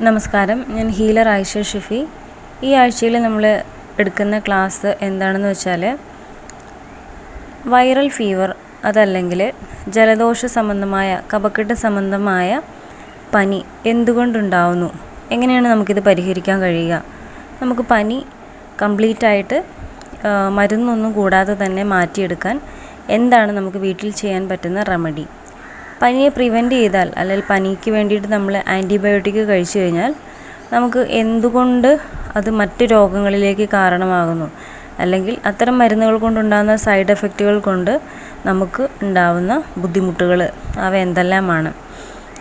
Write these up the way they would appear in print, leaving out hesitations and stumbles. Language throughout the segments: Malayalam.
നമസ്കാരം, ഞാൻ ഹീലർ ആയിഷ ഷിഫി. ഈ ആഴ്ചയിൽ നമ്മൾ എടുക്കുന്ന ക്ലാസ് എന്താണെന്ന് വെച്ചാൽ വൈറൽ ഫീവർ അതല്ലെങ്കിൽ ജലദോഷ സംബന്ധമായ കഫക്കെട്ട് സംബന്ധമായ പനി എന്തുകൊണ്ടുണ്ടാവുന്നു, എങ്ങനെയാണ് നമുക്കിത് പരിഹരിക്കാൻ കഴിയുക, നമുക്ക് പനി കംപ്ലീറ്റായിട്ട് മരുന്നൊന്നും കൂടാതെ തന്നെ മാറ്റിയെടുക്കാൻ എന്താണ് നമുക്ക് വീട്ടിൽ ചെയ്യാൻ പറ്റുന്ന റെമഡി, പനിയെ പ്രിവെൻറ്റ് ചെയ്താൽ അല്ലെങ്കിൽ പനിക്ക് വേണ്ടിയിട്ട് നമ്മൾ ആൻറ്റിബയോട്ടിക് കഴിച്ചു കഴിഞ്ഞാൽ നമുക്ക് എന്തുകൊണ്ട് അത് മറ്റ് രോഗങ്ങളിലേക്ക് കാരണമാകുന്നു, അല്ലെങ്കിൽ അത്തരം മരുന്നുകൾ കൊണ്ടുണ്ടാകുന്ന സൈഡ് എഫക്റ്റുകൾ കൊണ്ട് നമുക്ക് ഉണ്ടാകുന്ന ബുദ്ധിമുട്ടുകൾ അവ എന്തെല്ലാമാണ്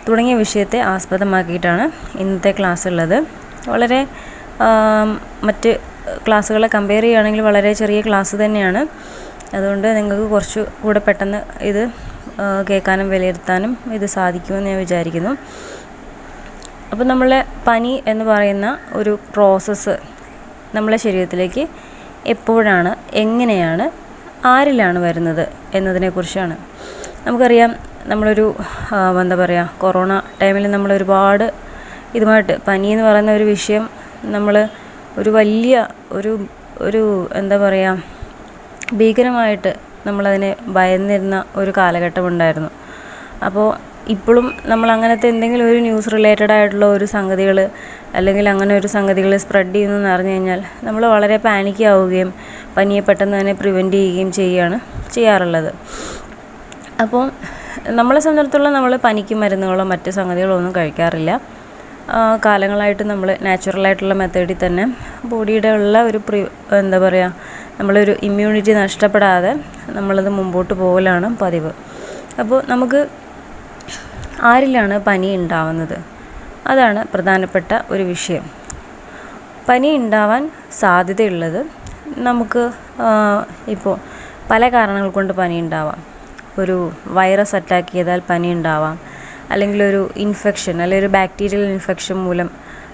തുടങ്ങിയ വിഷയത്തെ ആസ്പദമാക്കിയിട്ടാണ് ഇന്നത്തെ ക്ലാസ് ഉള്ളത്. വളരെ മറ്റ് ക്ലാസ്സുകളെ കമ്പയർ ചെയ്യുകയാണെങ്കിൽ വളരെ ചെറിയ ക്ലാസ് തന്നെയാണ്. അതുകൊണ്ട് നിങ്ങൾക്ക് കുറച്ച് കൂടെ പെട്ടെന്ന് ഇത് കേൾക്കാനും വിലയിരുത്താനും ഇത് സാധിക്കുമെന്ന് ഞാൻ വിചാരിക്കുന്നു. അപ്പോൾ നമ്മളെ പനി എന്ന് പറയുന്ന ഒരു പ്രോസസ്സ് നമ്മളെ ശരീരത്തിലേക്ക് എപ്പോഴാണ്, എങ്ങനെയാണ്, ആരിലാണ് വരുന്നത് എന്നതിനെക്കുറിച്ചാണ്. നമുക്കറിയാം, നമ്മളൊരു എന്താ പറയുക, കൊറോണ ടൈമിൽ നമ്മൾ ഒരുപാട് ഇതുമായിട്ട് പനി എന്ന് പറയുന്ന ഒരു വിഷയം നമ്മൾ ഒരു വലിയ ഒരു എന്താ പറയുക, ഭീകരമായിട്ട് നമ്മളതിനെ ഭയന്നിരുന്ന ഒരു കാലഘട്ടമുണ്ടായിരുന്നു. അപ്പോൾ ഇപ്പോഴും നമ്മൾ അങ്ങനത്തെ എന്തെങ്കിലും ഒരു ന്യൂസ് റിലേറ്റഡ് ആയിട്ടുള്ള ഒരു സംഗതികൾ അല്ലെങ്കിൽ അങ്ങനെ ഒരു സംഗതികൾ സ്പ്രെഡ് ചെയ്യുന്നു അറിഞ്ഞു കഴിഞ്ഞാൽ നമ്മൾ വളരെ പാനിക് ആവുകയും പനിയെ പെട്ടെന്ന് തന്നെ പ്രിവെൻറ്റ് ചെയ്യുകയും ചെയ്യാറുള്ളത്. അപ്പോൾ നമ്മളെ സംബന്ധിച്ചിടത്തോളം നമ്മൾ പനിക്ക് മരുന്നുകളോ മറ്റ് സംഗതികളോ ഒന്നും കഴിക്കാറില്ല. കാലങ്ങളായിട്ട് നമ്മൾ നാച്ചുറലായിട്ടുള്ള മെത്തേഡിൽ തന്നെ ബോഡിയുടെ ഉള്ള ഒരു എന്താ പറയുക, നമ്മളൊരു ഇമ്മ്യൂണിറ്റി നഷ്ടപ്പെടാതെ നമ്മളത് മുമ്പോട്ട് പോകലാണ് പതിവ്. അപ്പോൾ നമുക്ക് ആരിലാണ് പനി ഉണ്ടാവുന്നത്, അതാണ് പ്രധാനപ്പെട്ട ഒരു വിഷയം. പനി ഉണ്ടാവാൻ സാധ്യതയുള്ളത് നമുക്ക് ഇപ്പോൾ പല കാരണങ്ങൾ കൊണ്ട് പനി ഉണ്ടാവാം. ഒരു വൈറസ് അറ്റാക്ക് ചെയ്താൽ പനി ഉണ്ടാവാം, അല്ലെങ്കിൽ ഒരു ഇൻഫെക്ഷൻ അല്ലെങ്കിൽ ഒരു ബാക്ടീരിയൽ ഇൻഫെക്ഷൻ മൂലം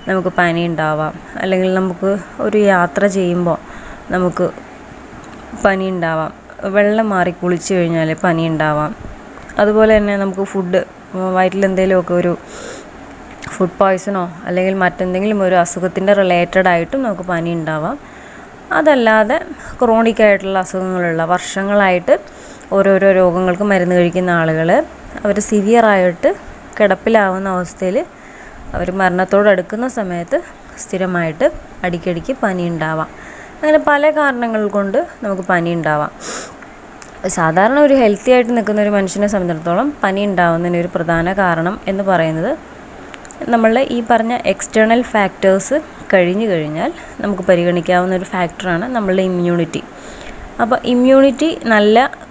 നമുക്ക് പനി ഉണ്ടാവാം, അല്ലെങ്കിൽ നമുക്ക് ഒരു യാത്ര ചെയ്യുമ്പോൾ നമുക്ക് പനി ഉണ്ടാവാം, വെള്ളം മാറി കുളിച്ച് കഴിഞ്ഞാൽ പനി ഉണ്ടാവാം. അതുപോലെ തന്നെ നമുക്ക് വയറ്റിൽ എന്തെങ്കിലുമൊക്കെ ഒരു ഫുഡ് പോയ്സണോ അല്ലെങ്കിൽ മറ്റെന്തെങ്കിലും ഒരു അസുഖത്തിൻ്റെ റിലേറ്റഡ് ആയിട്ടും നമുക്ക് പനി ഉണ്ടാവാം. അതല്ലാതെ ക്രോണിക് ആയിട്ടുള്ള അസുഖങ്ങളുള്ള വർഷങ്ങളായിട്ട് ഓരോരോ രോഗങ്ങൾക്ക് മരുന്ന് കഴിക്കുന്ന ആളുകൾ അവർ സിവിയറായിട്ട് കിടപ്പിലാവുന്ന അവസ്ഥയിൽ അവർ മരണത്തോടടുക്കുന്ന സമയത്ത് സ്ഥിരമായിട്ട് അടിക്കടിക്ക് പനി ഉണ്ടാവാം. അങ്ങനെ പല കാരണങ്ങൾ കൊണ്ട് നമുക്ക് പനി ഉണ്ടാവാം. സാധാരണ ഒരു ഹെൽത്തി ആയിട്ട് നിൽക്കുന്ന ഒരു മനുഷ്യനെ സംബന്ധിച്ചിടത്തോളം പനി ഉണ്ടാവുന്നതിന് ഒരു പ്രധാന കാരണം എന്ന് പറയുന്നത് നമ്മളുടെ ഈ പറഞ്ഞ എക്സ്റ്റേണൽ ഫാക്ടേഴ്സ് കഴിഞ്ഞു കഴിഞ്ഞാൽ നമുക്ക് പരിഗണിക്കാവുന്ന ഒരു ഫാക്ടറാണ് നമ്മളുടെ ഇമ്മ്യൂണിറ്റി. അപ്പോൾ ഇമ്മ്യൂണിറ്റി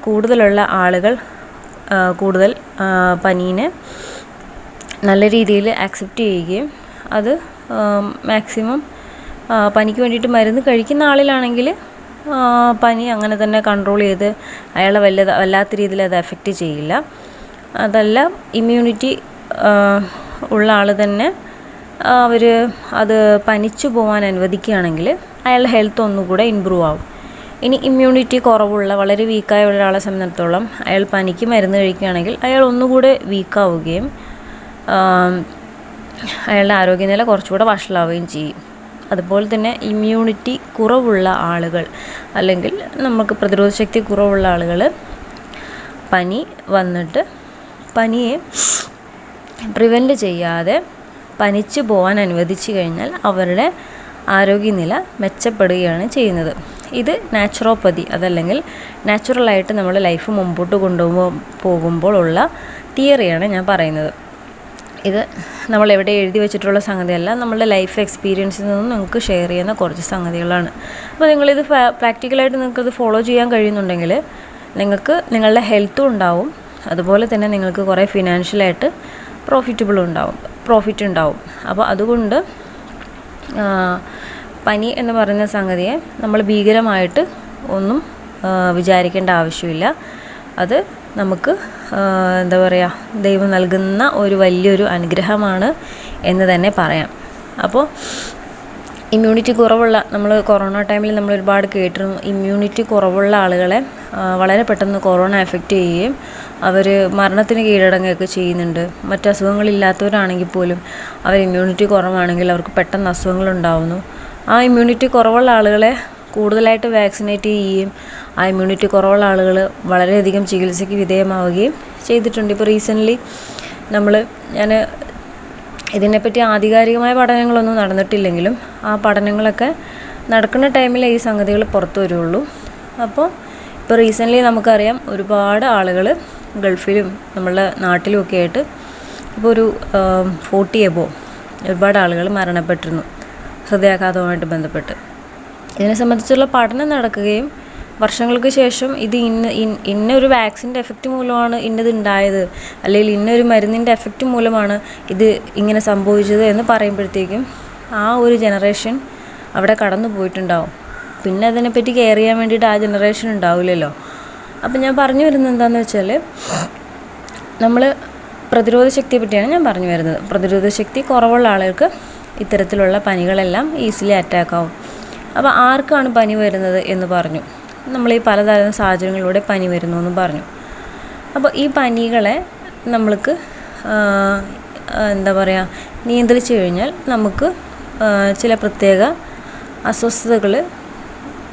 കൂടുതലുള്ള ആളുകൾ കൂടുതൽ പനീനെ നല്ല രീതിയിൽ ആക്സെപ്റ്റ് ചെയ്യുകയും അത് മാക്സിമം പനിക്ക് വേണ്ടിയിട്ട് മരുന്ന് കഴിക്കുന്ന ആളിലാണെങ്കിൽ പനി അങ്ങനെ തന്നെ കൺട്രോൾ ചെയ്ത് അയാളെ വല്ലാത്ത രീതിയിൽ അത് എഫക്റ്റ് ചെയ്യില്ല. അതല്ല, ഇമ്മ്യൂണിറ്റി ഉള്ള ആൾ തന്നെ അവർ അത് പനിച്ചു പോകാൻ അനുവദിക്കുകയാണെങ്കിൽ അയാളുടെ ഹെൽത്ത് ഒന്നുകൂടെ ഇമ്പ്രൂവ് ആവും. ഇനി ഇമ്മ്യൂണിറ്റി കുറവുള്ള വളരെ വീക്കായ ഒരാളെ സംബന്ധിച്ചിടത്തോളം അയാൾ പനിക്ക് മരുന്ന് കഴിക്കുകയാണെങ്കിൽ അയാൾ ഒന്നുകൂടെ വീക്കാവുകയും അയാളുടെ ആരോഗ്യനില കുറച്ചുകൂടെ വഷളാവുകയും ചെയ്യും. അതുപോലെ തന്നെ ഇമ്മ്യൂണിറ്റി കുറവുള്ള ആളുകൾ അല്ലെങ്കിൽ നമുക്ക് പ്രതിരോധ ശക്തി കുറവുള്ള ആളുകൾ പനി വന്നിട്ട് പനിയെ പ്രിവെൻറ്റ് ചെയ്യാതെ പനിച്ചു പോകാൻ അനുവദിച്ചു കഴിഞ്ഞാൽ അവരുടെ ആരോഗ്യനില മെച്ചപ്പെടുകയാണ് ചെയ്യുന്നത്. ഇത് നാച്ചുറോപ്പതി അതല്ലെങ്കിൽ നാച്ചുറലായിട്ട് നമ്മൾ ലൈഫ് മുമ്പോട്ട് പോകുമ്പോൾ ഉള്ള തിയറിയാണ് ഞാൻ പറയുന്നത്. ഇത് നമ്മൾ എവിടെ എഴുതി വെച്ചിട്ടുള്ള സംഗതിയല്ല, നമ്മളുടെ ലൈഫ് എക്സ്പീരിയൻസിൽ നിന്നും നിങ്ങൾക്ക് ഷെയർ ചെയ്യുന്ന കുറച്ച് സംഗതികളാണ്. അപ്പോൾ നിങ്ങളിത് പ്രാക്ടിക്കലായിട്ട് നിങ്ങൾക്കത് ഫോളോ ചെയ്യാൻ കഴിയുന്നുണ്ടെങ്കിൽ നിങ്ങൾക്ക് നിങ്ങളുടെ ഹെൽത്തും ഉണ്ടാവും, അതുപോലെ തന്നെ നിങ്ങൾക്ക് കുറേ ഫിനാൻഷ്യലായിട്ട് പ്രോഫിറ്റ് ഉണ്ടാവും. അപ്പോൾ അതുകൊണ്ട് പനി എന്ന് പറയുന്ന സംഗതിയെ നമ്മൾ ഭീകരമായിട്ട് ഒന്നും വിചാരിക്കേണ്ട ആവശ്യമില്ല. അത് നമുക്ക് എന്താ പറയുക, ദൈവം നൽകുന്ന ഒരു വലിയൊരു അനുഗ്രഹമാണ് എന്ന് തന്നെ പറയാം. അപ്പോൾ ഇമ്മ്യൂണിറ്റി കുറവുള്ള, നമ്മൾ കൊറോണ ടൈമിൽ നമ്മൾ ഒരുപാട് കേട്ടിരുന്നു, ഇമ്മ്യൂണിറ്റി കുറവുള്ള ആളുകളെ വളരെ പെട്ടെന്ന് കൊറോണ എഫക്റ്റ് ചെയ്യുകയും അവർ മരണത്തിന് കീഴടങ്ങുകയൊക്കെ ചെയ്യുന്നുണ്ട്. മറ്റ് അസുഖങ്ങളില്ലാത്തവരാണെങ്കിൽ പോലും അവർ ഇമ്മ്യൂണിറ്റി കുറവാണെങ്കിൽ അവർക്ക് പെട്ടെന്ന് അസുഖങ്ങളുണ്ടാവുന്നു. ആ ഇമ്മ്യൂണിറ്റി കുറവുള്ള ആളുകളെ കൂടുതലായിട്ട് വാക്സിനേറ്റ് ചെയ്യുകയും ആ ഇമ്മ്യൂണിറ്റി കുറവുള്ള ആളുകൾ വളരെയധികം ചികിത്സയ്ക്ക് വിധേയമാവുകയും ചെയ്തിട്ടുണ്ട്. ഇപ്പോൾ റീസെൻ്റ്ലി ഞാൻ ഇതിനെപ്പറ്റി ആധികാരികമായ പഠനങ്ങളൊന്നും നടന്നിട്ടില്ലെങ്കിലും ആ പഠനങ്ങളൊക്കെ നടക്കുന്ന ടൈമിൽ ഈ സംഗതികൾ പുറത്തു വരുള്ളൂ. അപ്പോൾ ഇപ്പോൾ റീസെൻ്റ്ലി നമുക്കറിയാം ഒരുപാട് ആളുകൾ ഗൾഫിലും നമ്മളുടെ നാട്ടിലുമൊക്കെ ആയിട്ട് ഇപ്പോൾ ഒരു 40 എബോവ് ഒരുപാട് ആളുകൾ മരണപ്പെട്ടിരുന്നു ഹൃദയാഘാതവുമായിട്ട് ബന്ധപ്പെട്ട്. ഇതിനെ സംബന്ധിച്ചുള്ള പഠനം നടക്കുകയും വർഷങ്ങൾക്ക് ശേഷം ഇത് ഇന്നൊരു വാക്സിൻ്റെ എഫക്റ്റ് മൂലമാണ് ഇന്നത് ഉണ്ടായത്, അല്ലെങ്കിൽ ഇന്നൊരു മരുന്നിൻ്റെ എഫക്റ്റ് മൂലമാണ് ഇത് ഇങ്ങനെ സംഭവിച്ചത് എന്ന് പറയുമ്പോഴത്തേക്കും ആ ഒരു ജനറേഷൻ അവിടെ കടന്നു പോയിട്ടുണ്ടാവും. പിന്നെ അതിനെപ്പറ്റി കെയർ ചെയ്യാൻ വേണ്ടിയിട്ട് ആ ജനറേഷൻ ഉണ്ടാവില്ലല്ലോ. അപ്പം ഞാൻ പറഞ്ഞു വരുന്നത് എന്താണെന്ന് വെച്ചാൽ, നമ്മൾ പ്രതിരോധ ശക്തിയെ പറ്റിയാണ് ഞാൻ പറഞ്ഞു വരുന്നത്. പ്രതിരോധ ശക്തി കുറവുള്ള ആളുകൾക്ക് ഇത്തരത്തിലുള്ള പനികളെല്ലാം ഈസിലി അറ്റാക്ക് ആവും. അപ്പോൾ ആർക്കാണ് പനി വരുന്നത് എന്ന് പറഞ്ഞു, നമ്മൾ ഈ പലതരം സാഹചര്യങ്ങളിലൂടെ പനി വരുന്നു എന്നും പറഞ്ഞു. അപ്പോൾ ഈ പനികളെ നമ്മൾക്ക് നിയന്ത്രിച്ചു കഴിഞ്ഞാൽ നമുക്ക് ചില പ്രത്യേക അസ്വസ്ഥതകൾ,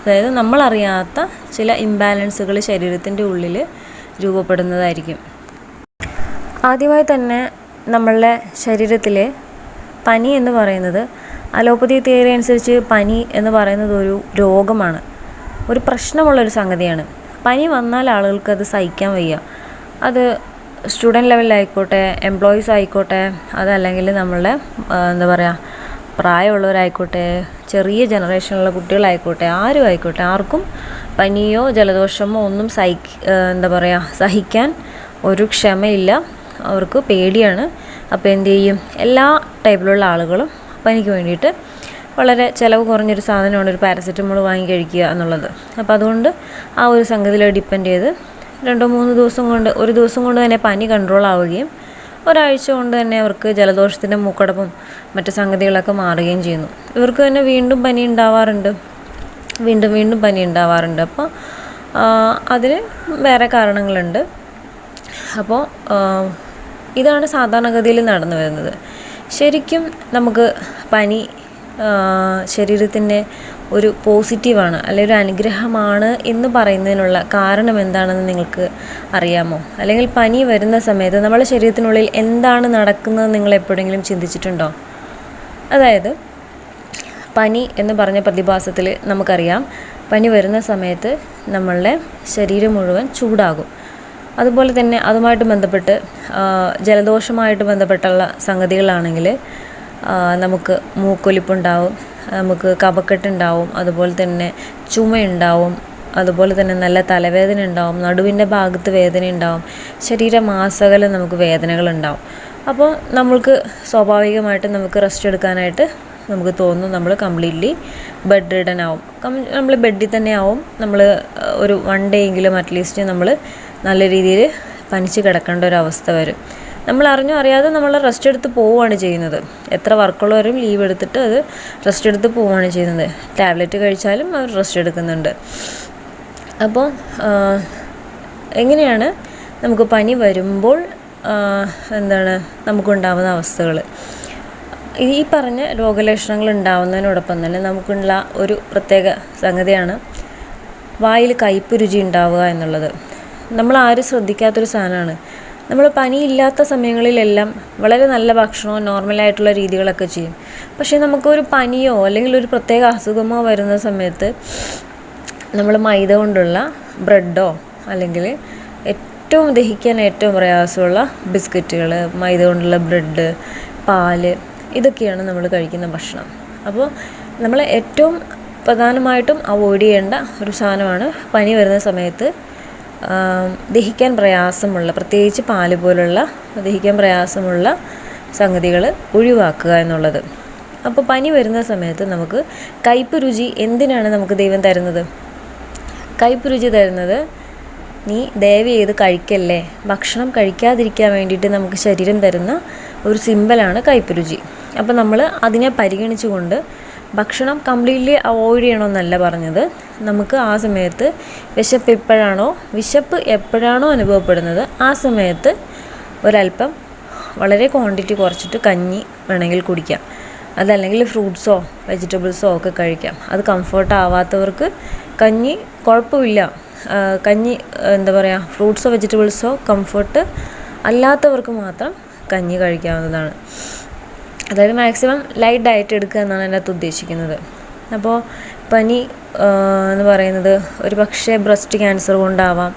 അതായത് നമ്മളറിയാത്ത ചില ഇംബാലൻസുകൾ ശരീരത്തിൻ്റെ ഉള്ളിൽ രൂപപ്പെടുന്നതായിരിക്കും. ആദ്യമായി തന്നെ നമ്മളുടെ ശരീരത്തിലെ പനി എന്ന് പറയുന്നത്, അലോപ്പതി തിയറി അനുസരിച്ച് പനി എന്ന് പറയുന്നത് ഒരു രോഗമാണ്, ഒരു പ്രശ്നമുള്ളൊരു സംഗതിയാണ്. പനി വന്നാൽ ആളുകൾക്ക് അത് സഹിക്കാൻ വയ്യ. അത് സ്റ്റുഡൻറ്റ് ലെവലിലായിക്കോട്ടെ, എംപ്ലോയീസ് ആയിക്കോട്ടെ, അതല്ലെങ്കിൽ നമ്മളുടെ പ്രായമുള്ളവരായിക്കോട്ടെ, ചെറിയ ജനറേഷനിലുള്ള കുട്ടികളായിക്കോട്ടെ, ആരും ആയിക്കോട്ടെ, ആർക്കും പനിയോ ജലദോഷമോ ഒന്നും സഹിക്കാൻ ഒരു ക്ഷമയില്ല, അവർക്ക് പേടിയാണ്. അപ്പോൾ എന്ത് ചെയ്യും, എല്ലാ ടൈപ്പിലുള്ള ആളുകളും പനിക്ക് വേണ്ടിയിട്ട് വളരെ ചിലവ് കുറഞ്ഞൊരു സാധനമാണ് ഒരു പാരസെറ്റമോൾ വാങ്ങി കഴിക്കുക എന്നുള്ളത്. അപ്പോൾ അതുകൊണ്ട് ആ ഒരു സംഗതിയിൽ ഡിപ്പെൻഡ് ചെയ്ത് 2-3 ദിവസം കൊണ്ട്, ഒരു ദിവസം കൊണ്ട് തന്നെ പനി കൺട്രോൾ ആവുകയും ഒരാഴ്ച കൊണ്ട് തന്നെ അവർക്ക് ജലദോഷത്തിൻ്റെ മൂക്കടപ്പും മറ്റ് സംഗതികളൊക്കെ മാറുകയും ചെയ്യുന്നു. ഇവർക്ക് തന്നെ വീണ്ടും പനി ഉണ്ടാവാറുണ്ട്. അപ്പോൾ അതിന് വേറെ കാരണങ്ങളുണ്ട്. അപ്പോൾ ഇതാണ് സാധാരണഗതിയിൽ നടന്നു വരുന്നത്. ശരിക്കും നമുക്ക് പനി ശരീരത്തിൻ്റെ ഒരു പോസിറ്റീവാണ്, അല്ലെങ്കിൽ ഒരു അനുഗ്രഹമാണ് എന്ന് പറയുന്നതിനുള്ള കാരണം എന്താണെന്ന് നിങ്ങൾക്ക് അറിയാമോ? അല്ലെങ്കിൽ പനി വരുന്ന സമയത്ത് നമ്മുടെ ശരീരത്തിനുള്ളിൽ എന്താണ് നടക്കുന്നത് നിങ്ങൾ എപ്പോഴെങ്കിലും ചിന്തിച്ചിട്ടുണ്ടോ? അതായത് പനി എന്ന് പറഞ്ഞ പ്രതിഭാസത്തിൽ നമുക്കറിയാം, പനി വരുന്ന സമയത്ത് നമ്മളുടെ ശരീരം മുഴുവൻ ചൂടാകും. അതുപോലെ തന്നെ അതുമായിട്ട് ബന്ധപ്പെട്ട് ജലദോഷമായിട്ട് ബന്ധപ്പെട്ടുള്ള സംഗതികളാണെങ്കിൽ നമുക്ക് മൂക്കൊലിപ്പുണ്ടാവും, നമുക്ക് കഫക്കെട്ടുണ്ടാവും, അതുപോലെ തന്നെ ചുമയുണ്ടാവും, അതുപോലെ തന്നെ നല്ല തലവേദന ഉണ്ടാവും, നടുവിൻ്റെ ഭാഗത്ത് വേദന ഉണ്ടാവും, ശരീരമാസകലം നമുക്ക് വേദനകളുണ്ടാവും. അപ്പോൾ നമ്മൾക്ക് സ്വാഭാവികമായിട്ട് നമുക്ക് റെസ്റ്റ് എടുക്കാനായിട്ട് നമുക്ക് തോന്നും, നമ്മൾ കംപ്ലീറ്റ്ലി ബെഡ് റിഡൻ ആവും. നമ്മൾ ബെഡിൽ തന്നെ ആവും. നമ്മൾ ഒരു 1 ഡേ എങ്കിലും അറ്റ്ലീസ്റ്റ് നമ്മൾ നല്ല രീതിയിൽ പനിച്ച് കിടക്കേണ്ട ഒരു അവസ്ഥ വരും. നമ്മൾ അറിഞ്ഞോ അറിയാതെ നമ്മൾ റെസ്റ്റ് എടുത്ത് പോവുകയാണ് ചെയ്യുന്നത്. എത്ര വർക്കുള്ളവരും ലീവ് എടുത്തിട്ട് അത് റെസ്റ്റ് എടുത്ത് പോവുകയാണ് ചെയ്യുന്നത്. ടാബ്ലറ്റ് കഴിച്ചാലും അവർ റെസ്റ്റ് എടുക്കുന്നുണ്ട്. അപ്പോൾ എങ്ങനെയാണ് നമുക്ക് പനി വരുമ്പോൾ നമുക്കുണ്ടാകുന്ന അവസ്ഥകൾ? ഈ പറഞ്ഞ രോഗലക്ഷണങ്ങൾ ഉണ്ടാവുന്നതിനോടൊപ്പം തന്നെ നമുക്കുള്ള ഒരു പ്രത്യേക സംഗതിയാണ് വായിൽ കയ്പ്പ് രുചി ഉണ്ടാവുക എന്നുള്ളത്. നമ്മൾ ആരും ശ്രദ്ധിക്കാത്തൊരു സാധനമാണ്. നമ്മൾ പനിയില്ലാത്ത സമയങ്ങളിലെല്ലാം വളരെ നല്ല ഭക്ഷണമോ നോർമലായിട്ടുള്ള രീതികളൊക്കെ ചെയ്യും. പക്ഷേ നമുക്കൊരു പനിയോ അല്ലെങ്കിൽ ഒരു പ്രത്യേക അസുഖമോ വരുന്ന സമയത്ത് നമ്മൾ മൈദ കൊണ്ടുള്ള ബ്രെഡോ അല്ലെങ്കിൽ ഏറ്റവും ദഹിക്കാൻ ഏറ്റവും പ്രയാസമുള്ള ബിസ്ക്കറ്റുകൾ, മൈദ കൊണ്ടുള്ള ബ്രെഡ്, പാല്, ഇതൊക്കെയാണ് നമ്മൾ കഴിക്കുന്ന ഭക്ഷണം. അപ്പോൾ നമ്മൾ ഏറ്റവും പ്രധാനമായിട്ടും അവോയ്ഡ് ചെയ്യേണ്ട ഒരു സാധനമാണ് പനി വരുന്ന സമയത്ത് ദഹിക്കാൻ പ്രയാസമുള്ള, പ്രത്യേകിച്ച് പാല് പോലുള്ള ദഹിക്കാൻ പ്രയാസമുള്ള സംഗതികൾ ഒഴിവാക്കുക എന്നുള്ളത്. അപ്പോൾ പനി വരുന്ന സമയത്ത് നമുക്ക് കയ്പ്പ് രുചി എന്തിനാണ് നമുക്ക് ദൈവം തരുന്നത്? കയ്പ്പ് രുചി തരുന്നത്, നീ ദയവ് ചെയ്ത് കഴിക്കല്ലേ, ഭക്ഷണം കഴിക്കാതിരിക്കാൻ വേണ്ടിയിട്ട് നമുക്ക് ശരീരം തരുന്ന ഒരു സിമ്പലാണ് കയ്പ്പ് രുചി. അപ്പോൾ നമ്മൾ അതിനെ പരിഗണിച്ചുകൊണ്ട് ഭക്ഷണം കംപ്ലീറ്റ്ലി അവോയ്ഡ് ചെയ്യണമെന്നല്ല പറഞ്ഞത്. നമുക്ക് ആ സമയത്ത് വിശപ്പ് എപ്പോഴാണോ അനുഭവപ്പെടുന്നത് ആ സമയത്ത് ഒരല്പം വളരെ ക്വാണ്ടിറ്റി കുറച്ചിട്ട് കഞ്ഞി വേണമെങ്കിൽ കുടിക്കാം. അതല്ലെങ്കിൽ ഫ്രൂട്ട്സോ വെജിറ്റബിൾസോ ഒക്കെ കഴിക്കാം. അത് കംഫർട്ട് ആവാത്തവർക്ക് കഞ്ഞി കുഴപ്പമില്ല. കഞ്ഞി ഫ്രൂട്ട്സോ വെജിറ്റബിൾസോ കംഫർട്ട് അല്ലാത്തവർക്ക് മാത്രം കഞ്ഞി കഴിക്കാവുന്നതാണ്. അതായത് മാക്സിമം ലൈറ്റ് ഡയറ്റ് എടുക്കുക എന്നാണ് അതിനകത്ത് ഉദ്ദേശിക്കുന്നത്. അപ്പോൾ പനി എന്ന് പറയുന്നത് ഒരു പക്ഷേ ബ്രസ്റ്റ് ക്യാൻസർ കൊണ്ടാവാം,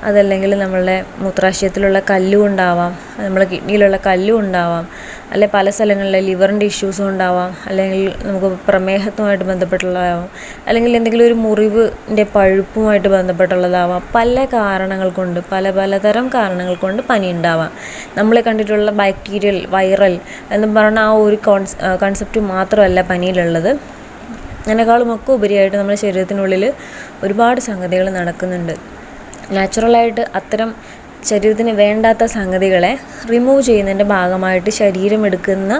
അതല്ലെങ്കിൽ നമ്മളുടെ മൂത്രാശയത്തിലുള്ള കല്ലും ഉണ്ടാവാം, നമ്മുടെ കിഡ്നിയിലുള്ള കല്ലും ഉണ്ടാവാം, അല്ലെങ്കിൽ പല സ്ഥലങ്ങളിലെ ലിവറിൻ്റെ ഇഷ്യൂസും ഉണ്ടാവാം, അല്ലെങ്കിൽ നമുക്ക് പ്രമേഹത്തുമായിട്ട് ബന്ധപ്പെട്ടുള്ളതാവാം, അല്ലെങ്കിൽ എന്തെങ്കിലും ഒരു മുറിവിൻ്റെ പഴുപ്പുമായിട്ട് ബന്ധപ്പെട്ടുള്ളതാവാം. പലതരം കാരണങ്ങൾ കൊണ്ട് പനി ഉണ്ടാവാം. നമ്മൾ കണ്ടിട്ടുള്ള ബാക്ടീരിയൽ, വൈറൽ എന്ന് പറഞ്ഞ ആ ഒരു കോൺസെപ്റ്റ് മാത്രമല്ല പനിയിലുള്ളത്. അതിനേക്കാളുമൊക്കെ ഉപരിയായിട്ട് നമ്മുടെ ശരീരത്തിനുള്ളിൽ ഒരുപാട് സംഗതികൾ നടക്കുന്നുണ്ട്. നാച്ചുറലായിട്ട് അത്തരം ശരീരത്തിന് വേണ്ടാത്ത സംഗതികളെ റിമൂവ് ചെയ്യുന്നതിൻ്റെ ഭാഗമായിട്ട് ശരീരം എടുക്കുന്ന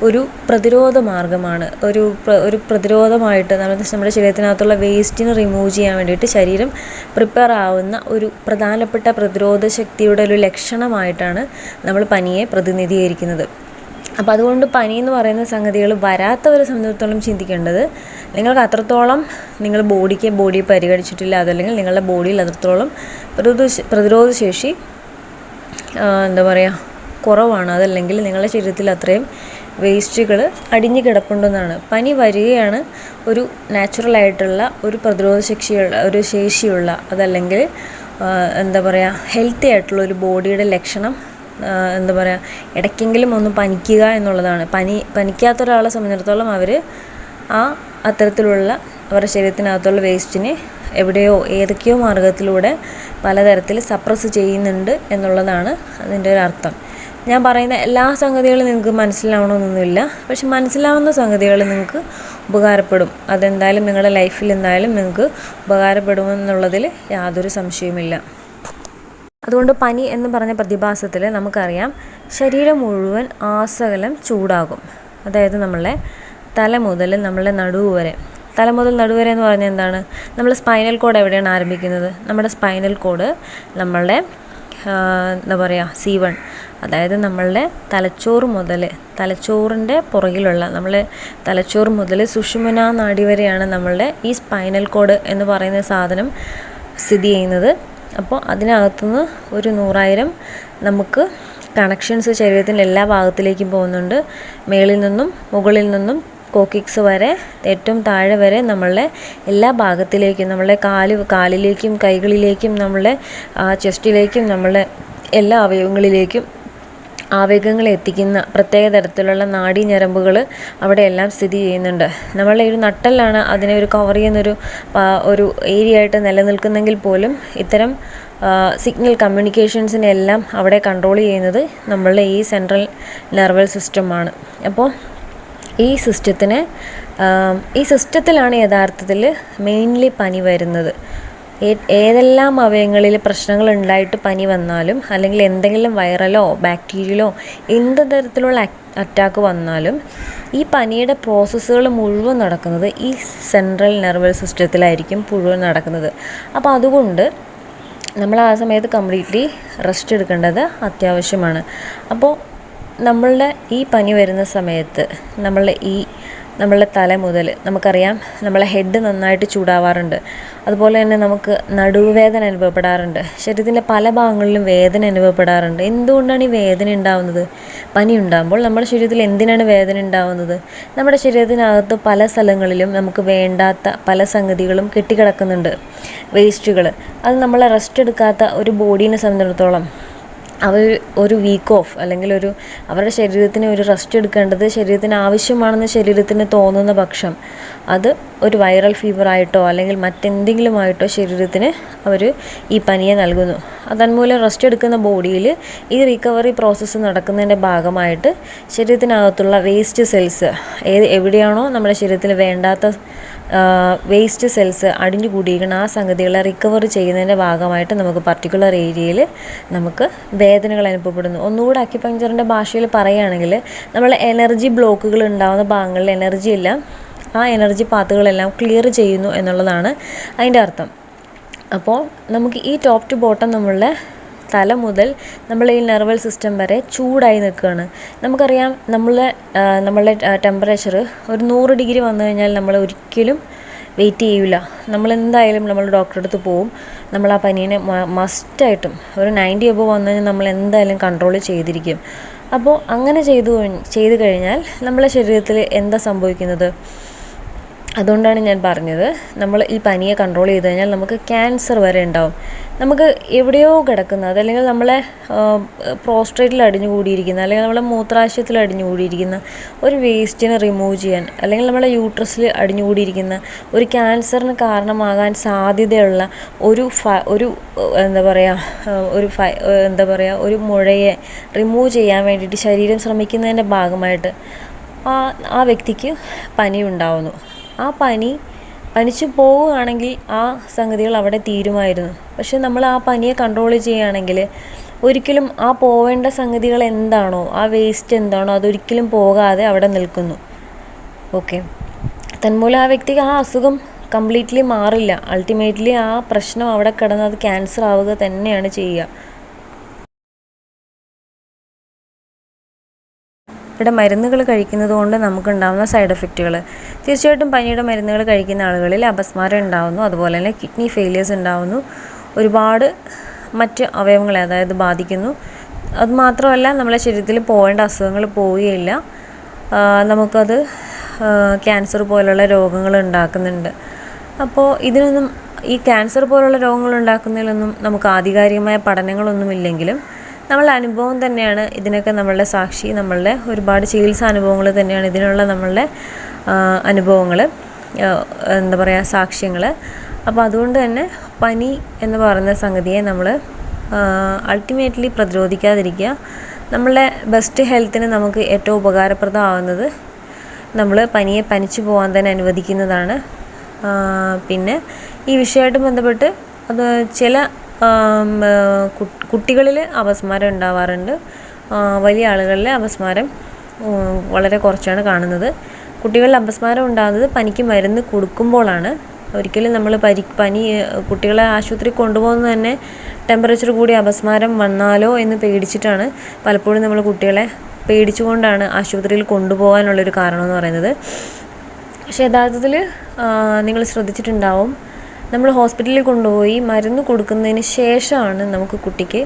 ഒരു പ്രതിരോധ മാർഗ്ഗമാണ്. ഒരു പ്രതിരോധമായിട്ട് നമ്മുടെ ശരീരത്തിനകത്തുള്ള വേസ്റ്റിനെ റിമൂവ് ചെയ്യാൻ വേണ്ടിയിട്ട് ശരീരം പ്രിപ്പയർ ആവുന്ന ഒരു പ്രധാനപ്പെട്ട പ്രതിരോധ ശക്തിയുടെ ഒരു ലക്ഷണമായിട്ടാണ് നമ്മൾ പനിയെ പ്രതിനിധീകരിക്കുന്നത്. അപ്പോൾ അതുകൊണ്ട് പനി എന്ന് പറയുന്ന സംഗതികൾ വരാത്തവരെ സംബന്ധിച്ചിടത്തോളം ചിന്തിക്കേണ്ടത്, നിങ്ങൾക്ക് അത്രത്തോളം നിങ്ങൾ ബോഡിയെ പരിഗണിച്ചിട്ടില്ല, അതല്ലെങ്കിൽ നിങ്ങളുടെ ബോഡിയിൽ അത്രത്തോളം പ്രതിരോധ ശേഷി കുറവാണ്, അതല്ലെങ്കിൽ നിങ്ങളുടെ ശരീരത്തിൽ അത്രയും വേസ്റ്റുകൾ അടിഞ്ഞു കിടപ്പുണ്ടെന്നാണ്. പനി വരികയാണ് ഒരു നാച്ചുറലായിട്ടുള്ള ഒരു പ്രതിരോധ ശേഷിയുള്ള അതല്ലെങ്കിൽ ഹെൽത്തി ആയിട്ടുള്ള ഒരു ബോഡിയുടെ ലക്ഷണം. ഇടയ്ക്കെങ്കിലും ഒന്ന് പനിക്കുക എന്നുള്ളതാണ്. പനിക്കാത്ത ഒരാളെ സംബന്ധിച്ചിടത്തോളം അവർ അത്തരത്തിലുള്ള അവരുടെ ശരീരത്തിനകത്തുള്ള വേസ്റ്റിനെ ഏതൊക്കെയോ മാർഗത്തിലൂടെ പലതരത്തിൽ സപ്രസ് ചെയ്യുന്നുണ്ട് എന്നുള്ളതാണ് അതിൻ്റെ ഒരു അർത്ഥം. ഞാൻ പറയുന്ന എല്ലാ സംഗതികളും നിങ്ങൾക്ക് മനസ്സിലാവണമെന്നൊന്നുമില്ല, പക്ഷെ മനസ്സിലാവുന്ന സംഗതികൾ നിങ്ങൾക്ക് ഉപകാരപ്പെടും. അതെന്തായാലും നിങ്ങളുടെ ലൈഫിൽ എന്തായാലും നിങ്ങൾക്ക് ഉപകാരപ്പെടുമെന്നുള്ളതിൽ യാതൊരു സംശയവുമില്ല. അതുകൊണ്ട് പനി എന്ന് പറഞ്ഞ പ്രതിഭാസത്തിൽ നമുക്കറിയാം ശരീരം മുഴുവൻ ആസകലം ചൂടാകും. അതായത് നമ്മളെ തല മുതൽ നമ്മളുടെ നടുവ് വരെ എന്ന് പറഞ്ഞാൽ എന്താണ്? നമ്മൾ സ്പൈനൽ കോഡ് എവിടെയാണ് ആരംഭിക്കുന്നത്? നമ്മുടെ സ്പൈനൽ കോഡ് നമ്മളുടെ C1, അതായത് നമ്മളുടെ തലച്ചോറിൻ്റെ പുറകിലുള്ള തലച്ചോറ് മുതൽ സുഷുമ്നാ നാഡി വരെയാണ് നമ്മളുടെ ഈ സ്പൈനൽ കോഡ് എന്ന് പറയുന്ന സാധനം സ്ഥിതി ചെയ്യുന്നത്. അപ്പോൾ അതിനകത്തുനിന്ന് ഒരു 100,000 നമുക്ക് കണക്ഷൻസ് ശരീരത്തിൻ്റെ എല്ലാ ഭാഗത്തിലേക്കും പോകുന്നുണ്ട്. മുകളിൽ നിന്നും കോക്കിക്സ് വരെ ഏറ്റവും താഴെ വരെ നമ്മളുടെ എല്ലാ ഭാഗത്തിലേക്കും, നമ്മളുടെ കാലിലേക്കും കൈകളിലേക്കും നമ്മളുടെ ചെസ്റ്റിലേക്കും നമ്മളുടെ എല്ലാ അവയവങ്ങളിലേക്കും ആവേഗങ്ങളെ എത്തിക്കുന്ന പ്രത്യേക തരത്തിലുള്ള നാഡീഞരമ്പുകൾ അവിടെയെല്ലാം സ്ഥിതി ചെയ്യുന്നുണ്ട്. നമ്മളുടെ ഒരു നട്ടെല്ലാണ് അതിനെ ഒരു കവർ ചെയ്യുന്നൊരു ഒരു ഏരിയ ആയിട്ട് നിലനിൽക്കുന്നെങ്കിൽ പോലും ഇത്തരം സിഗ്നൽ കമ്മ്യൂണിക്കേഷൻസിനെല്ലാം അവിടെ കൺട്രോൾ ചെയ്യുന്നത് നമ്മളുടെ ഈ സെൻട്രൽ നെർവൽ സിസ്റ്റമാണ്. അപ്പോൾ ഈ സിസ്റ്റത്തിലാണ് യഥാർത്ഥത്തിൽ മെയിൻലി പനി വരുന്നത്. ഏതെല്ലാം അവയവങ്ങളിൽ പ്രശ്നങ്ങൾ ഉണ്ടായിട്ട് പനി വന്നാലും, അല്ലെങ്കിൽ എന്തെങ്കിലും വൈറലോ ബാക്ടീരിയലോ എന്ത് തരത്തിലുള്ള അറ്റാക്ക് വന്നാലും ഈ പനിയുടെ പ്രോസസ്സുകൾ മുഴുവൻ നടക്കുന്നത് ഈ സെൻട്രൽ നെർവൽ സിസ്റ്റത്തിലായിരിക്കും മുഴുവൻ നടക്കുന്നത്. അപ്പോൾ അതുകൊണ്ട് നമ്മൾ ആ സമയത്ത് കംപ്ലീറ്റ്ലി റെസ്റ്റ് എടുക്കേണ്ടത് അത്യാവശ്യമാണ്. അപ്പോൾ നമ്മളുടെ ഈ പനി വരുന്ന സമയത്ത് നമ്മളുടെ തല മുതൽ നമുക്കറിയാം നമ്മളെ ഹെഡ് നന്നായിട്ട് ചൂടാവാറുണ്ട്. അതുപോലെ തന്നെ നമുക്ക് നടുവേദന അനുഭവപ്പെടാറുണ്ട്. ശരീരത്തിൻ്റെ പല ഭാഗങ്ങളിലും വേദന അനുഭവപ്പെടാറുണ്ട്. എന്തുകൊണ്ടാണ് ഈ വേദന ഉണ്ടാവുന്നത്? പനി ഉണ്ടാകുമ്പോൾ നമ്മുടെ ശരീരത്തിൽ എന്തിനാണ് വേദന ഉണ്ടാവുന്നത്? നമ്മുടെ ശരീരത്തിനകത്ത് പല സ്ഥലങ്ങളിലും നമുക്ക് വേണ്ടാത്ത പല സംഗതികളും കെട്ടിക്കിടക്കുന്നുണ്ട്, വേസ്റ്റുകൾ. അത് നമ്മളെ റെസ്റ്റ് എടുക്കാത്ത ഒരു ബോഡീനെ സംബന്ധിച്ചിടത്തോളം അവർ ഒരു വീക്ക് ഓഫ് അല്ലെങ്കിൽ അവരുടെ ശരീരത്തിന് ഒരു റെസ്റ്റ് എടുക്കേണ്ടത് ശരീരത്തിന് ആവശ്യമാണെന്ന് ശരീരത്തിന് തോന്നുന്ന പക്ഷം അത് ഒരു വൈറൽ ഫീവറായിട്ടോ അല്ലെങ്കിൽ മറ്റെന്തെങ്കിലുമായിട്ടോ ശരീരത്തിന് അവർ ഈ പനിയെ നൽകുന്നു. അതന്മൂലം റെസ്റ്റ് എടുക്കുന്ന ബോഡിയിൽ ഈ റിക്കവറി പ്രോസസ്സ് നടക്കുന്നതിൻ്റെ ഭാഗമായിട്ട് ശരീരത്തിനകത്തുള്ള വേസ്റ്റ് സെൽസ് എവിടെയാണോ നമ്മുടെ ശരീരത്തിന് വേണ്ടാത്ത വേസ്റ്റ് സെൽസ് അടിഞ്ഞു കൂടിയിരിക്കുന്ന ആ സംഗതികളെ റിക്കവർ ചെയ്യുന്നതിൻ്റെ ഭാഗമായിട്ട് നമുക്ക് പർട്ടിക്കുലർ ഏരിയയിൽ നമുക്ക് വേദനകൾ അനുഭവപ്പെടുന്നു. ഒന്നുകൂടെ അക്യുപങ്ക്ചറിൻ്റെ ഭാഷയിൽ പറയുകയാണെങ്കിൽ നമ്മൾ എനർജി ബ്ലോക്കുകൾ ഉണ്ടാകുന്ന ഭാഗങ്ങളിൽ എനർജി എല്ലാം ആ എനർജി പാത്തുകളെല്ലാം ക്ലിയർ ചെയ്യുന്നു എന്നുള്ളതാണ് അതിൻ്റെ അർത്ഥം. അപ്പോൾ നമുക്ക് ഈ ടോപ്പ് ടു ബോട്ടം നമ്മളുടെ തല മുതൽ നമ്മളെ ഈ നെർവൽ സിസ്റ്റം വരെ ചൂടായി നിൽക്കുകയാണ്. നമുക്കറിയാം നമ്മളുടെ ടെമ്പറേച്ചർ ഒരു 100 ഡിഗ്രി വന്നു കഴിഞ്ഞാൽ നമ്മൾ ഒരിക്കലും വെയിറ്റ് ചെയ്യില്ല. നമ്മളെന്തായാലും നമ്മൾ ഡോക്ടറെ അടുത്ത് പോവും. നമ്മൾ ആ പനീനെ മസ്റ്റായിട്ടും ഒരു 90 എബോവ് വന്നു കഴിഞ്ഞാൽ നമ്മൾ എന്തായാലും കൺട്രോൾ ചെയ്തിരിക്കും. അപ്പോൾ അങ്ങനെ ചെയ്തു കഴിഞ്ഞാൽ നമ്മളെ ശരീരത്തിൽ എന്താ സംഭവിക്കുന്നത്? അതുകൊണ്ടാണ് ഞാൻ പറഞ്ഞത്, നമ്മൾ ഈ പനിയെ കൺട്രോൾ ചെയ്ത് കഴിഞ്ഞാൽ നമുക്ക് ക്യാൻസർ വരെ ഉണ്ടാവും. നമുക്ക് എവിടെയോ കിടക്കുന്ന, അതല്ലെങ്കിൽ നമ്മളെ പ്രോസ്ട്രേറ്റിൽ അടിഞ്ഞുകൂടിയിരിക്കുന്ന, അല്ലെങ്കിൽ നമ്മളെ മൂത്രാശയത്തിൽ അടിഞ്ഞുകൂടിയിരിക്കുന്ന ഒരു വേസ്റ്റിനെ റിമൂവ് ചെയ്യാൻ, അല്ലെങ്കിൽ നമ്മളെ യൂട്രസിൽ അടിഞ്ഞുകൂടിയിരിക്കുന്ന ഒരു ക്യാൻസറിന് കാരണമാകാൻ സാധ്യതയുള്ള ഒരു ഒരു മുഴയെ റിമൂവ് ചെയ്യാൻ വേണ്ടിയിട്ട് ശരീരം ശ്രമിക്കുന്നതിൻ്റെ ഭാഗമായിട്ട് ആ വ്യക്തിക്ക് പനി ഉണ്ടാവുന്നു. ആ പനിച്ചു പോവുകയാണെങ്കിൽ ആ സംഗതികൾ അവിടെ തീരുമായിരുന്നു. പക്ഷെ നമ്മൾ ആ പനിയെ കൺട്രോൾ ചെയ്യുകയാണെങ്കിൽ ഒരിക്കലും ആ പോവേണ്ട സംഗതികൾ എന്താണോ, ആ വേസ്റ്റ് എന്താണോ, അതൊരിക്കലും പോകാതെ അവിടെ നിൽക്കുന്നു. ഓക്കെ, തന്മൂലം ആ വ്യക്തിക്ക് ആ അസുഖം കംപ്ലീറ്റ്ലി മാറില്ല. അൾട്ടിമേറ്റ്ലി ആ പ്രശ്നം അവിടെ കിടന്ന് അത് ക്യാൻസർ ആവുക തന്നെയാണ് ചെയ്യുക. ഇവിടെ മരുന്നുകൾ കഴിക്കുന്നത് കൊണ്ട് നമുക്കുണ്ടാകുന്ന സൈഡ് എഫക്റ്റുകൾ, തീർച്ചയായിട്ടും പനിയുടെ മരുന്നുകൾ കഴിക്കുന്ന ആളുകളിൽ അപസ്മാരം ഉണ്ടാകുന്നു, അതുപോലെ തന്നെ കിഡ്നി ഫെയിലിയേഴ്സ് ഉണ്ടാകുന്നു, ഒരുപാട് മറ്റ് അവയവങ്ങളെ അതായത് ബാധിക്കുന്നു. അതുമാത്രമല്ല നമ്മളെ ശരീരത്തിൽ പോകേണ്ട അസുഖങ്ങൾ പോവുകയില്ല, നമുക്കത് ക്യാൻസർ പോലുള്ള രോഗങ്ങൾ ഉണ്ടാക്കുന്നുണ്ട്. അപ്പോൾ ഇതിനൊന്നും, ഈ ക്യാൻസർ പോലുള്ള രോഗങ്ങൾ ഉണ്ടാക്കുന്നതിലൊന്നും നമുക്ക് ആധികാരികമായ പഠനങ്ങളൊന്നുമില്ലെങ്കിലും നമ്മളുടെ അനുഭവം തന്നെയാണ് ഇതിനൊക്കെ നമ്മളുടെ സാക്ഷി. നമ്മളുടെ ഒരുപാട് ചികിത്സാ അനുഭവങ്ങൾ തന്നെയാണ് ഇതിനുള്ള നമ്മളുടെ അനുഭവങ്ങൾ, സാക്ഷ്യങ്ങൾ. അപ്പോൾ അതുകൊണ്ട് തന്നെ പനി എന്ന് പറയുന്ന സംഗതിയെ നമ്മൾ അൾട്ടിമേറ്റ്ലി പ്രതിരോധിക്കാതിരിക്കുക. നമ്മളുടെ ബെസ്റ്റ് ഹെൽത്തിന് നമുക്ക് ഏറ്റവും ഉപകാരപ്രദമാവുന്നത് നമ്മൾ പനിയെ പനിച്ചു പോകാൻ തന്നെ അനുവദിക്കുന്നതാണ്. പിന്നെ ഈ വിഷയമായിട്ട് ബന്ധപ്പെട്ട് അത് ചില കുട്ടികളിൽ അപസ്മാരം ഉണ്ടാവാറുണ്ട്, വലിയ ആളുകളിൽ അപസ്മാരം വളരെ കുറച്ചാണ് കാണുന്നത്. കുട്ടികളിൽ അപസ്മാരം ഉണ്ടാകുന്നത് പനിക്ക് മരുന്ന് കൊടുക്കുമ്പോഴാണ്. ഒരിക്കലും നമ്മൾ പനി കുട്ടികളെ ആശുപത്രി കൊണ്ടുപോകുന്നത് തന്നെ ടെമ്പറേച്ചർ കൂടി അപസ്മാരം വന്നാലോ എന്ന് പേടിച്ചിട്ടാണ്. പലപ്പോഴും നമ്മൾ കുട്ടികളെ പേടിച്ചുകൊണ്ടാണ് ആശുപത്രിയിൽ കൊണ്ടുപോകാനുള്ളൊരു കാരണം എന്ന് പറയുന്നത്. പക്ഷേ യഥാർത്ഥത്തിൽ നിങ്ങൾ ശ്രദ്ധിച്ചിട്ടുണ്ടാവും, നമ്മൾ ഹോസ്പിറ്റലിൽ കൊണ്ടുപോയി മരുന്ന് കൊടുക്കുന്നതിന് ശേഷമാണ് നമുക്ക് കുട്ടിക്ക്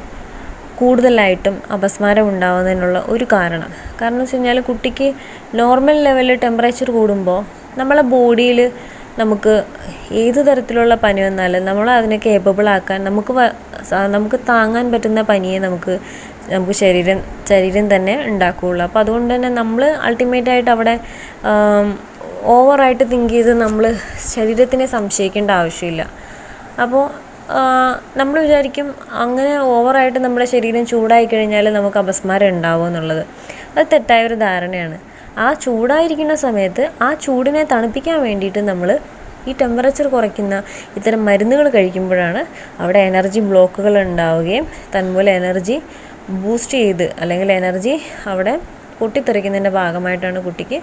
കൂടുതലായിട്ടും അപസ്മാരം ഉണ്ടാകുന്നതിനുള്ള ഒരു കാരണം. കാരണം എന്ന് വെച്ച് കഴിഞ്ഞാൽ കുട്ടിക്ക് നോർമൽ ലെവലിൽ ടെമ്പറേച്ചർ കൂടുമ്പോൾ നമ്മളെ ബോഡിയിൽ നമുക്ക് ഏത് തരത്തിലുള്ള പനി വന്നാലും നമ്മൾ അതിനെ കേപ്പബിൾ ആക്കാൻ നമുക്ക് താങ്ങാൻ പറ്റുന്ന പനിയെ നമുക്ക് ശരീരം തന്നെ ഉണ്ടാക്കുകയുള്ളൂ. അപ്പോൾ അതുകൊണ്ട് തന്നെ നമ്മൾ അൾട്ടിമേറ്റായിട്ട് അവിടെ ഓവറായിട്ട് തിങ്ക് ചെയ്ത് നമ്മൾ ശരീരത്തിനെ സംശയിക്കേണ്ട ആവശ്യമില്ല. അപ്പോൾ നമ്മൾ വിചാരിക്കും അങ്ങനെ ഓവറായിട്ട് നമ്മുടെ ശരീരം ചൂടായി കഴിഞ്ഞാൽ നമുക്ക് അപസ്മാരം ഉണ്ടാവും എന്നുള്ളത്. അത് തെറ്റായൊരു ധാരണയാണ്. ആ ചൂടായിരിക്കുന്ന സമയത്ത് ആ ചൂടിനെ തണുപ്പിക്കാൻ വേണ്ടിയിട്ട് നമ്മൾ ഈ ടെമ്പറേച്ചർ കുറയ്ക്കുന്ന ഇത്തരം മരുന്നുകൾ കഴിക്കുമ്പോഴാണ് അവിടെ എനർജി ബ്ലോക്കുകൾ ഉണ്ടാവുകയും തന്മൂലം എനർജി ബൂസ്റ്റ് ചെയ്ത് അല്ലെങ്കിൽ എനർജി അവിടെ പൊട്ടിത്തെറിക്കുന്നതിൻ്റെ ഭാഗമായിട്ടാണ് കുട്ടിക്ക്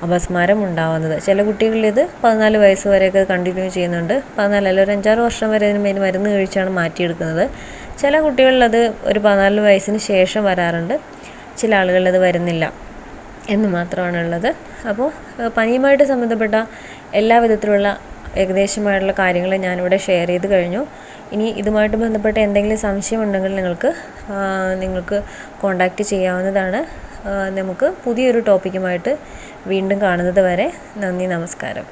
അപസ്മാരം ഉണ്ടാവുന്നത്. ചില കുട്ടികളിൽ ഇത് 14 വയസ്സ് വരെയൊക്കെ കണ്ടിന്യൂ ചെയ്യുന്നുണ്ട്. 14 അല്ല, ഒരു 5-6 വർഷം വരെ ഇതിന് മരുന്ന് കഴിച്ചാണ് മാറ്റിയെടുക്കുന്നത്. ചില കുട്ടികളിലത് ഒരു 14 വയസ്സിന് ശേഷം വരാറുണ്ട്, ചില ആളുകളിലത് വരുന്നില്ല എന്ന് മാത്രമാണുള്ളത്. അപ്പോൾ പനിയുമായിട്ട് സംബന്ധപ്പെട്ട എല്ലാ വിധത്തിലുള്ള ഏകദേശമായിട്ടുള്ള കാര്യങ്ങൾ ഞാനിവിടെ ഷെയർ ചെയ്ത് കഴിഞ്ഞു. ഇനി ഇതുമായിട്ട് ബന്ധപ്പെട്ട എന്തെങ്കിലും സംശയമുണ്ടെങ്കിൽ നിങ്ങൾക്ക് കോൺടാക്റ്റ് ചെയ്യാവുന്നതാണ്. നമുക്ക് പുതിയൊരു ടോപ്പിക്കുമായിട്ട് വീണ്ടും കാണുന്നത് വരെ നന്ദി, നമസ്കാരം.